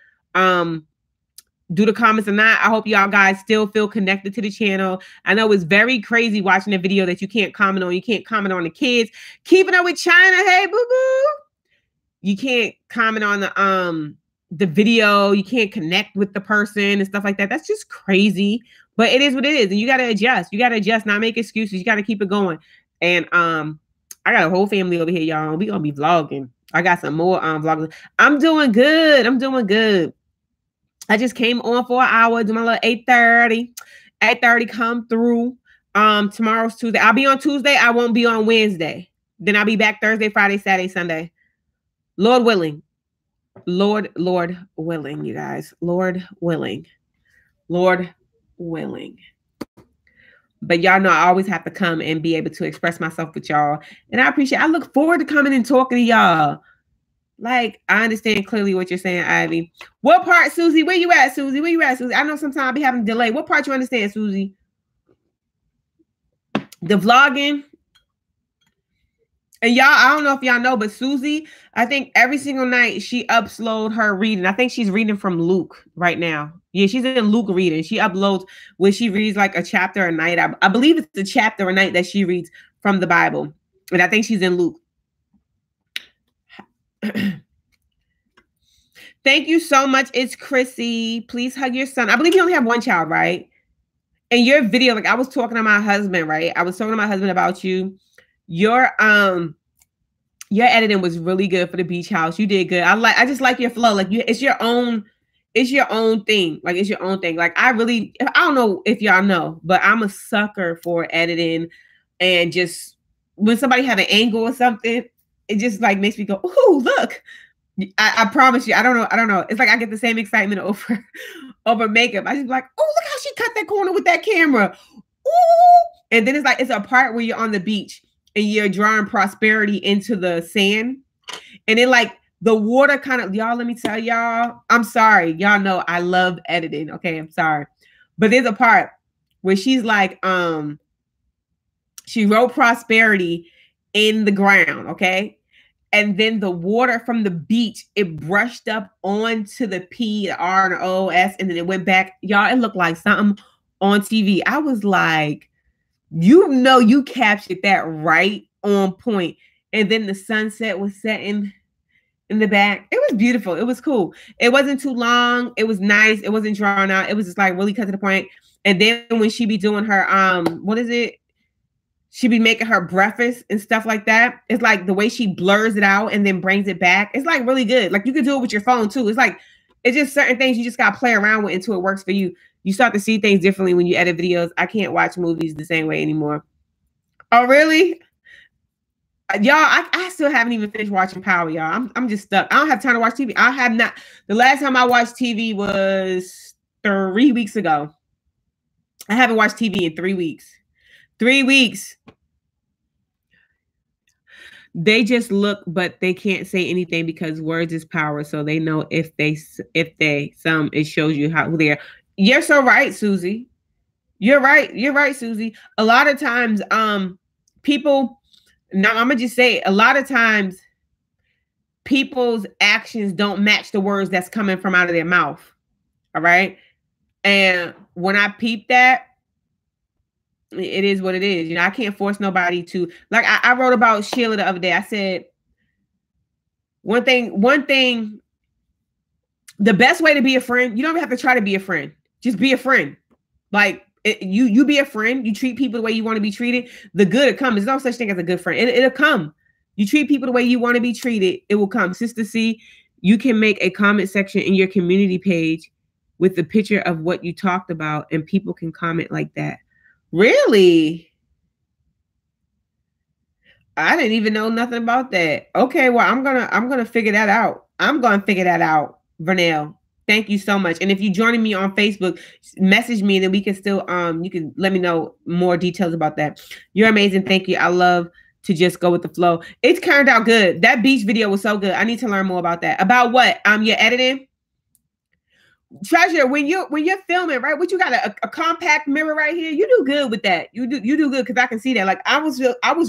do the comments or not. I hope y'all guys still feel connected to the channel. I know it's very crazy watching a video that you can't comment on. You can't comment on the kids. Keeping up with China. Hey, boo-boo. You can't comment on the video. You can't connect with the person and stuff like that. That's just crazy. But it is what it is. And you got to adjust. You got to adjust, not make excuses. You got to keep it going. And I got a whole family over here, y'all. We gonna be vlogging. I got some more vloggers. I'm doing good. I'm doing good. I just came on for an hour, do my little 8:30. 8:30 come through. Tomorrow's Tuesday. I'll be on Tuesday. I won't be on Wednesday. Then I'll be back Thursday, Friday, Saturday, Sunday. Lord willing. Lord willing, you guys. Lord willing. Lord willing. But y'all know I always have to come and be able to express myself with y'all. And I look forward to coming and talking to y'all. Like, I understand clearly what you're saying, Ivy. What part, Susie? Where you at, Susie? Where you at, Susie? I know sometimes I'll be having a delay. What part you understand, Susie? The vlogging. And y'all, I don't know if y'all know, but Susie, I think every single night she uploads her reading. I think she's reading from Luke right now. Yeah, she's in Luke reading. She uploads where she reads like a chapter a night. I believe it's a chapter a night that she reads from the Bible. And I think she's in Luke. Thank you so much. It's Chrissy. Please hug your son. I believe you only have one child, right? In your video, like I was talking to my husband, right? I was talking to my husband about you. Your editing was really good for the beach house. You did good. I just like your flow. Like it's your own thing. Like it's your own thing. Like I don't know if y'all know, but I'm a sucker for editing, and just when somebody have an angle or something, it just like makes me go, "Ooh, look." I promise you, I don't know. It's like I get the same excitement over makeup. I just be like, "Oh, look how she cut that corner with that camera." Ooh. And then it's a part where you're on the beach and you're drawing prosperity into the sand. And then like the water kind of, y'all, let me tell y'all, I'm sorry. Y'all know I love editing. Okay, I'm sorry. But there's a part where she's like, she wrote prosperity in the ground, okay? And then the water from the beach, it brushed up onto the P, the R, and the O, S, and then it went back. Y'all, it looked like something on TV. I was like, you captured that right on point. And then the sunset was setting in the back. It was beautiful. It was cool. It wasn't too long. It was nice. It wasn't drawn out. It was just like really cut to the point. And then when she be doing her, what is it? She be making her breakfast and stuff like that. It's like the way she blurs it out and then brings it back. It's like really good. Like you can do it with your phone too. It's like, it's just certain things you just got to play around with until it works for you. You start to see things differently when you edit videos. I can't watch movies the same way anymore. Oh, really? Y'all, I still haven't even finished watching Power, y'all. I'm just stuck. I don't have time to watch TV. I have not. The last time I watched TV was 3 weeks ago. I haven't watched TV in 3 weeks. 3 weeks. They just look, but they can't say anything because words is power. So they know if it shows you who they are. You're so right, Susie. You're right. You're right, Susie. A lot of times, people, now I'm gonna just say, a lot of times, people's actions don't match the words that's coming from out of their mouth. All right. And when I peep that, it is what it is. You know, I can't force nobody to, like I wrote about Sheila the other day. I said, one thing, the best way to be a friend, you don't have to try to be a friend. Just be a friend. Like you be a friend. You treat people the way you want to be treated. The good will come. There's no such thing as a good friend. It'll come. You treat people the way you want to be treated. It will come. Sister C, you can make a comment section in your community page with the picture of what you talked about, and people can comment like that. Really? I didn't even know nothing about that. Okay, well, I'm gonna figure that out. I'm gonna figure that out, Vernell. Thank you so much. And if you're joining me on Facebook, message me, and then we can still you can let me know more details about that. You're amazing. Thank you. I love to just go with the flow. It turned out good. That beach video was so good. I need to learn more about that. About what? Your editing? Treasure, when you're filming, right? What you got a compact mirror right here? You do good with that. You do good because I can see that. Like I was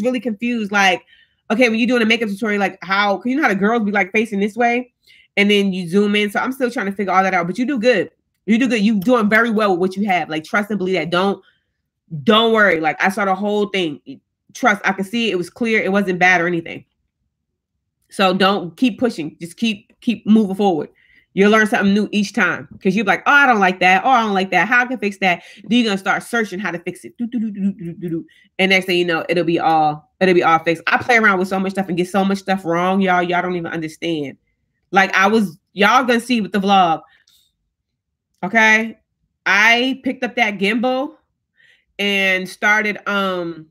really confused. Like, okay, when you're doing a makeup tutorial, like how, cause you know how the girls be like facing this way, and then you zoom in. So I'm still trying to figure all that out. But you do good. You do good. You doing very well with what you have. Like trust and believe that. Don't worry. Like I saw the whole thing. Trust. I can see it. It was clear. It wasn't bad or anything. So don't keep pushing. Just keep moving forward. You'll learn something new each time because you'll be like, oh, I don't like that. Oh, I don't like that. How I can fix that? Then you're going to start searching how to fix it. And next thing you know, it'll be all fixed. I play around with so much stuff and get so much stuff wrong. Y'all don't even understand. Like y'all going to see with the vlog. Okay. I picked up that gimbal and started, trying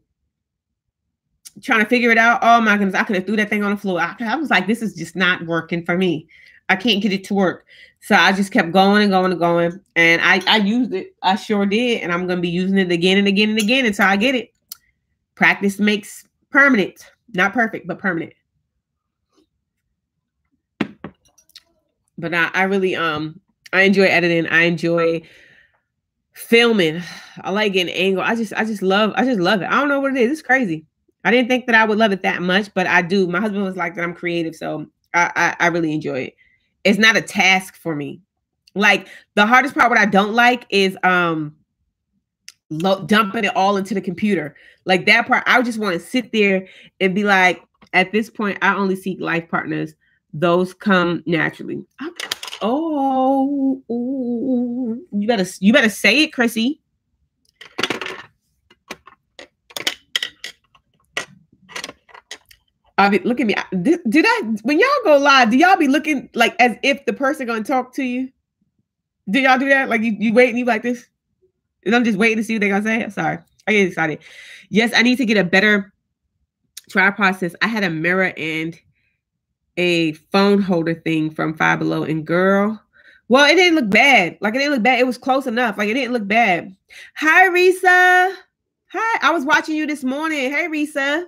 to figure it out. Oh my goodness. I could have threw that thing on the floor. I was like, this is just not working for me. I can't get it to work. So I just kept going and going and going. And I used it. I sure did. And I'm going to be using it again and again and again until I get it. Practice makes permanent. Not perfect, but permanent. But I really, I enjoy editing. I enjoy filming. I like getting angle. I just love it. I don't know what it is. It's crazy. I didn't think that I would love it that much, but I do. My husband was like that I'm creative. So I really enjoy it. It's not a task for me. Like the hardest part, what I don't like is dumping it all into the computer. Like that part, I just want to sit there and be like, at this point, I only seek life partners. Those come naturally. Oh, you better say it, Chrissy. Look at me. When y'all go live, do y'all be looking like as if the person gonna talk to you? Do y'all do that? Like you wait and you like this? And I'm just waiting to see what they're gonna say. Sorry. I get excited. Yes, I need to get a better tripod system. I had a mirror and a phone holder thing from Five Below, and girl, well, it didn't look bad. Like it didn't look bad. It was close enough. Like it didn't look bad. Hi, Risa. Hi. I was watching you this morning. Hey, Risa.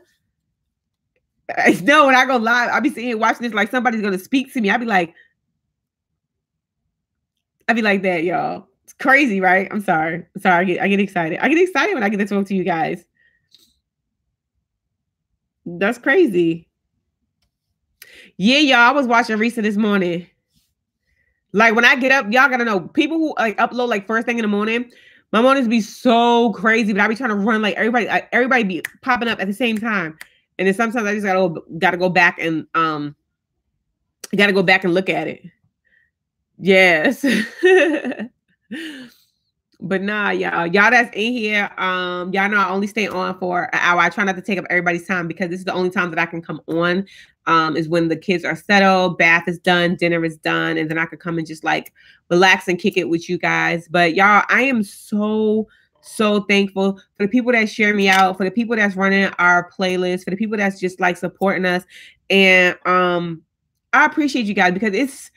I know when I go live, I'll be sitting here watching this like somebody's gonna speak to me. I'd be like that, y'all. It's crazy, right? I'm sorry. I get excited. I get excited when I get to talk to you guys. That's crazy. Yeah, y'all. I was watching Risa this morning. Like when I get up, y'all gotta know people who like upload like first thing in the morning. My mornings be so crazy, but I be trying to run like everybody be popping up at the same time. And then sometimes I just gotta go back and look at it. Yes. But nah, y'all that's in here, y'all know I only stay on for an hour. I try not to take up everybody's time because this is the only time that I can come on, is when the kids are settled, bath is done, dinner is done, and then I could come and just like relax and kick it with you guys. But y'all, I am so thankful for the people that share me out, for the people that's running our playlist, for the people that's just like supporting us. And I appreciate you guys because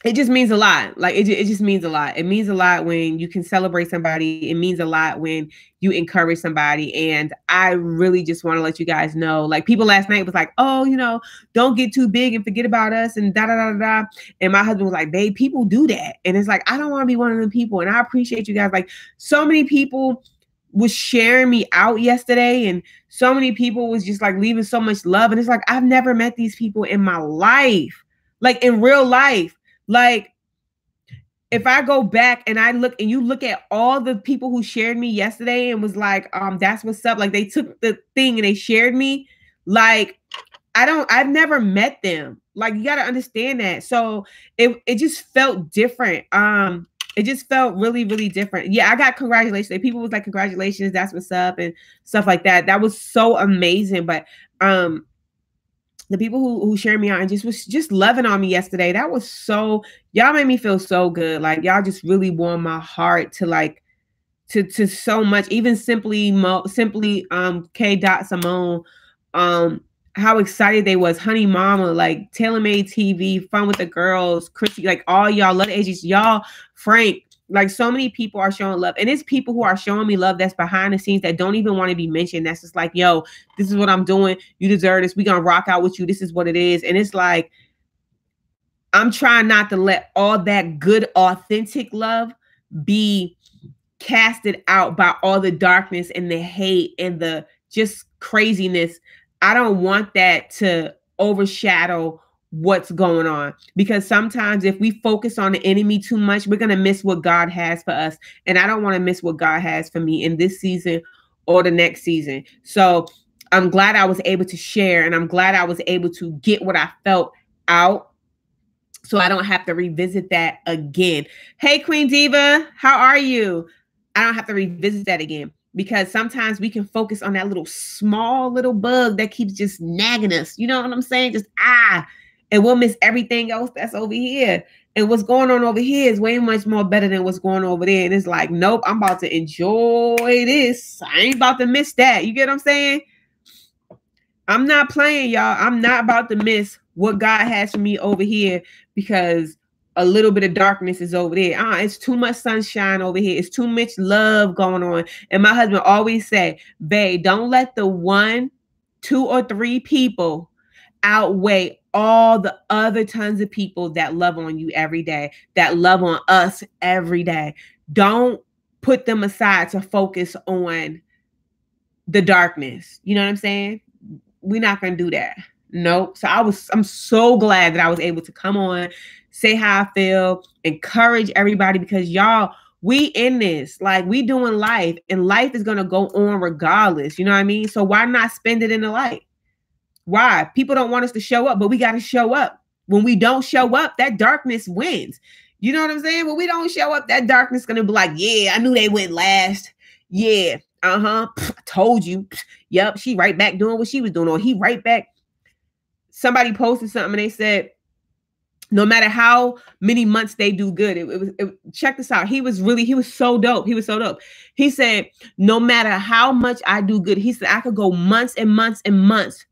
it just means a lot. Like it just means a lot. It means a lot when you can celebrate somebody. It means a lot when you encourage somebody. And I really just want to let you guys know, like people last night was like, oh, don't get too big and forget about us and da da da da. And my husband was like, babe, people do that. And it's like, I don't want to be one of them people. And I appreciate you guys. Like so many people was sharing me out yesterday, and so many people was just like leaving so much love. And it's like, I've never met these people in my life, like in real life. Like if I go back and you look at all the people who shared me yesterday and was like, that's what's up. Like they took the thing and they shared me. Like, I've never met them. Like, you got to understand that. So it just felt different. It just felt really, really different. Yeah, I got congratulations. People was like, congratulations, that's what's up and stuff like that. That was so amazing. But the people who shared me out and was just loving on me yesterday, that was y'all made me feel so good. Like y'all just really warmed my heart to like to so much. Even simply K. Simone, how excited they was. Honey Mama, like Tailor Made TV, Fun with the Girls, Chrissy, like all y'all, Love the Ages, y'all, Frank, Like so many people are showing love, and it's people who are showing me love that's behind the scenes that don't even want to be mentioned. That's just like, yo, this is what I'm doing. You deserve this. We gonna rock out with you. This is what it is. And it's like, I'm trying not to let all that good, authentic love be casted out by all the darkness and the hate and the just craziness. I don't want that to overshadow what's going on, because sometimes if we focus on the enemy too much, we're going to miss what God has for us. And I don't want to miss what God has for me in this season or the next season. So I'm glad I was able to share, and I'm glad I was able to get what I felt out, so I don't have to revisit that again. Hey, Queen Diva, how are you? I don't have to revisit that again, because sometimes we can focus on that little small little bug that keeps just nagging us. You know what I'm saying? Just, and we'll miss everything else that's over here. And what's going on over here is way much more better than what's going on over there. And it's like, nope, I'm about to enjoy this. I ain't about to miss that. You get what I'm saying? I'm not playing, y'all. I'm not about to miss what God has for me over here because a little bit of darkness is over there. It's too much sunshine over here. It's too much love going on. And my husband always say, babe, don't let the 1, 2, or 3 people outweigh all the other tons of people that love on you every day, that love on us every day. Don't put them aside to focus on the darkness. You know what I'm saying? We're not going to do that. Nope. So I'm so glad that I was able to come on, say how I feel, encourage everybody, because y'all, we in this, like we doing life, and life is going to go on regardless. You know what I mean? So why not spend it in the light? Why? People don't want us to show up, but we got to show up. When we don't show up, that darkness wins. You know what I'm saying? When we don't show up, that darkness is going to be like, yeah, I knew they went last. Yeah. I told you. Yep. She right back doing what she was doing. Or he right back. Somebody posted something and they said, no matter how many months they do good, check this out. He was so dope. He was so dope. He said, no matter how much I do good, he said, I could go months and months and months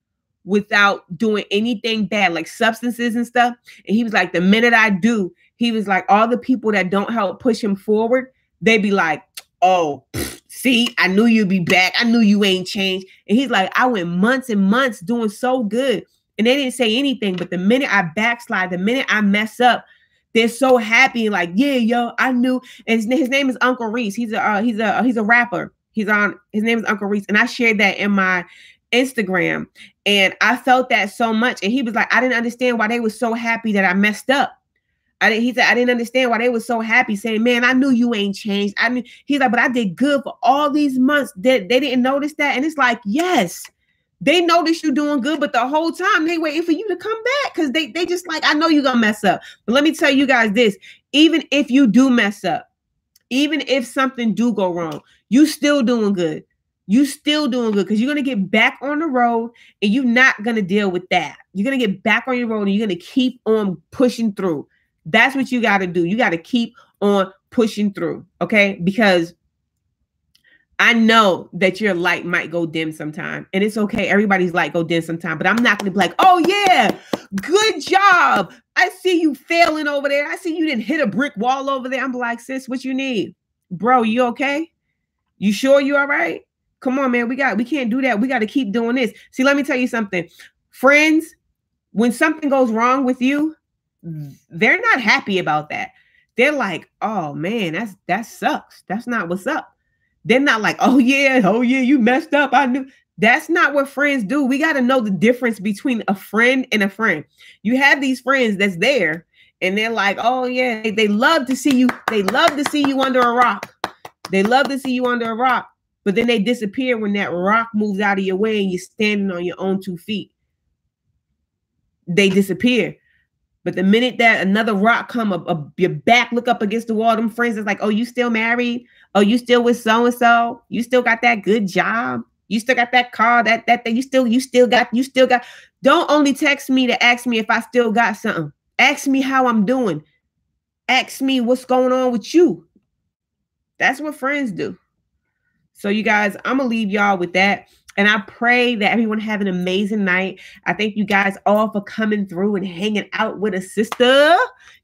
without doing anything bad, like substances and stuff. And he was like, the minute I do, he was like, all the people that don't help push him forward, they be like, oh, see, I knew you'd be back. I knew you ain't changed. And he's like, I went months and months doing so good, and they didn't say anything. But the minute I backslide, the minute I mess up, they're so happy. Like, yeah, yo, I knew. And his name is Uncle Reese. He's a rapper. His name is Uncle Reese. And I shared that in my Instagram. And I felt that so much. And he was like, I didn't understand why they were so happy that I messed up. He said, I didn't understand why they were so happy, saying, man, I knew you ain't changed. He's like, but I did good for all these months. They didn't notice that. And it's like, yes, they noticed you doing good, but the whole time they waiting for you to come back, because they just like, I know you're going to mess up. But let me tell you guys this, even if you do mess up, even if something do go wrong, you still doing good. You still doing good, because you're going to get back on the road, and you're not going to deal with that. You're going to get back on your road, and you're going to keep on pushing through. That's what you got to do. You got to keep on pushing through. Okay. Because I know that your light might go dim sometime, and it's okay. Everybody's light go dim sometime, but I'm not going to be like, oh yeah, good job. I see you failing over there. I see you didn't hit a brick wall over there. I'm like, sis, what you need? Bro, you okay? You sure you all right? Come on, man. We can't do that. We got to keep doing this. See, let me tell you something. Friends, when something goes wrong with you, they're not happy about that. They're like, oh man, that sucks. That's not what's up. They're not like, oh yeah, you messed up. I knew. That's not what friends do. We got to know the difference between a friend and a friend. You have these friends that's there, and they're like, oh yeah, they love to see you. They love to see you under a rock. They love to see you under a rock, but then they disappear when that rock moves out of your way and you're standing on your own 2 feet. They disappear. But the minute that another rock come up, your back look up against the wall, them friends is like, oh, you still married? Oh, you still with so-and-so? You still got that good job? You still got that car? That you still got. Don't only text me to ask me if I still got something. Ask me how I'm doing. Ask me what's going on with you. That's what friends do. So you guys, I'm going to leave y'all with that. And I pray that everyone have an amazing night. I thank you guys all for coming through and hanging out with a sister.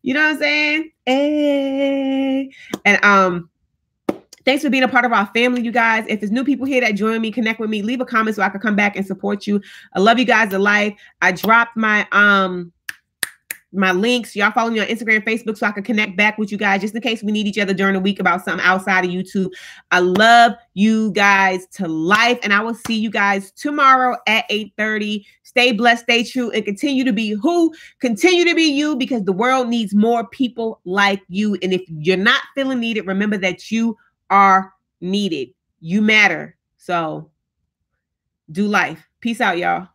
You know what I'm saying? Hey. And thanks for being a part of our family, you guys. If there's new people here that join me, connect with me, leave a comment so I can come back and support you. I love you guys to life. I dropped my links. Y'all follow me on Instagram, Facebook, so I can connect back with you guys just in case we need each other during the week about something outside of YouTube. I love you guys to life, and I will see you guys tomorrow at 8:30. Stay blessed, stay true, and continue to be who? Continue to be you, because the world needs more people like you. And if you're not feeling needed, remember that you are needed. You matter. So do life. Peace out, y'all.